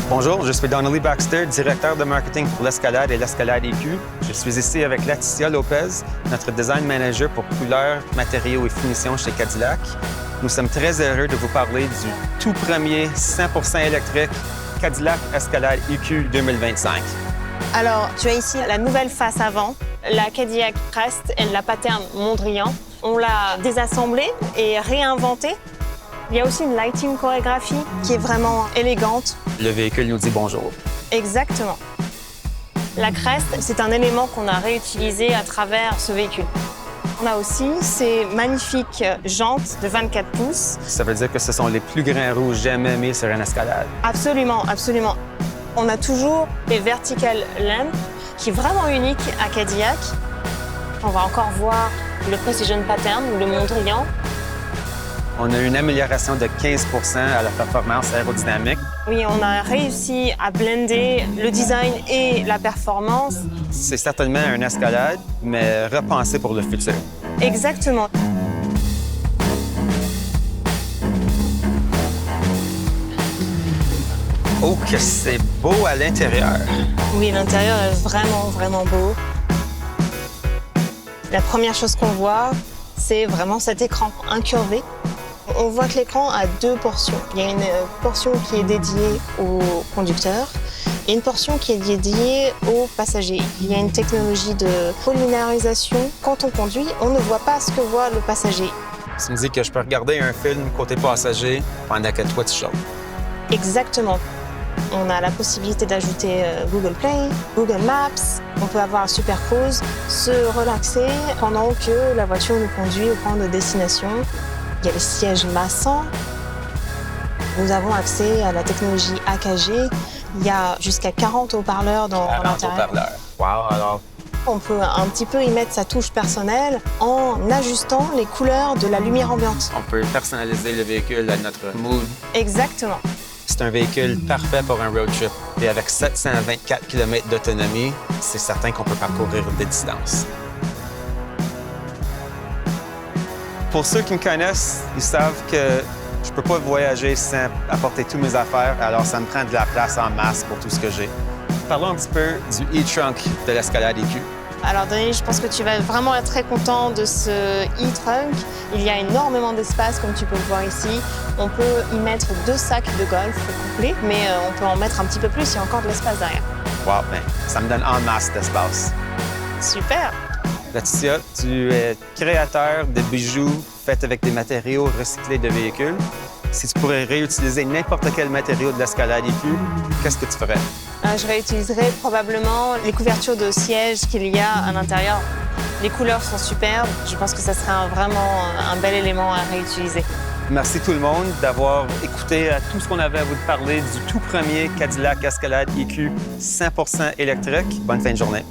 Bonjour, je suis Donnelly Baxter, directeur de marketing pour l'Escalade et l'Escalade EQ. Je suis ici avec Laetitia Lopez, notre design manager pour couleurs, matériaux et finitions chez Cadillac. Nous sommes très heureux de vous parler du tout premier 100% électrique Cadillac Escalade EQ 2025. Alors, tu as ici la nouvelle face avant, la Cadillac Crest et la pattern Mondrian. On l'a désassemblée et réinventée. Il y a aussi une lighting chorégraphie qui est vraiment élégante. Le véhicule nous dit bonjour. Exactement. La Crest, c'est un élément qu'on a réutilisé à travers ce véhicule. On a aussi ces magnifiques jantes de 24 pouces. Ça veut dire que ce sont les plus grands roues jamais mis sur une Escalade. Absolument, absolument. On a toujours les vertical lamps, qui est vraiment unique à Cadillac. On va encore voir le Precision Pattern, le Mondrian. On a une amélioration de 15 % à la performance aérodynamique. Oui, on a réussi à blender le design et la performance. C'est certainement une Escalade, mais repensée pour le futur. Exactement. Oh, que c'est beau à l'intérieur! Oui, l'intérieur est vraiment, vraiment beau. La première chose qu'on voit, c'est vraiment cet écran incurvé. On voit que l'écran a deux portions. Il y a une portion qui est dédiée au conducteur et une portion qui est dédiée aux passagers. Il y a une technologie de polymérisation. Quand on conduit, on ne voit pas ce que voit le passager. Ça me dit que je peux regarder un film côté passager pendant que toi, tu chauffes. Exactement. On a la possibilité d'ajouter Google Play, Google Maps. On peut avoir un super pause, se relaxer pendant que la voiture nous conduit au point de destination. Il y a les sièges massants. Nous avons accès à la technologie AKG. Il y a jusqu'à 40 haut-parleurs dans l'intérieur. 40 haut-parleurs. Wow, alors... On peut un petit peu y mettre sa touche personnelle en ajustant les couleurs de la lumière ambiante. On peut personnaliser le véhicule à notre mood. Exactement. C'est un véhicule parfait pour un road trip. Et avec 724 km d'autonomie, c'est certain qu'on peut parcourir des distances. Pour ceux qui me connaissent, ils savent que je peux pas voyager sans apporter toutes mes affaires, alors ça me prend de la place en masse pour tout ce que j'ai. Parlons un petit peu du e-trunk de l'Escalade EQ. Alors Denis, je pense que tu vas vraiment être très content de ce e-trunk. Il y a énormément d'espace, comme tu peux le voir ici. On peut y mettre 2 sacs de golf complets, mais on peut en mettre un petit peu plus, il y a encore de l'espace derrière. Wow, ben, ça me donne en masse d'espace. Super! Laetitia, tu es créateur de bijoux faits avec des matériaux recyclés de véhicules. Si tu pourrais réutiliser n'importe quel matériau de l'Escalade EQ, qu'est-ce que tu ferais? Je réutiliserais probablement les couvertures de sièges qu'il y a à l'intérieur. Les couleurs sont superbes. Je pense que ça serait vraiment un bel élément à réutiliser. Merci tout le monde d'avoir écouté tout ce qu'on avait à vous parler du tout premier Cadillac Escalade EQ 100% électrique. Bonne fin de journée.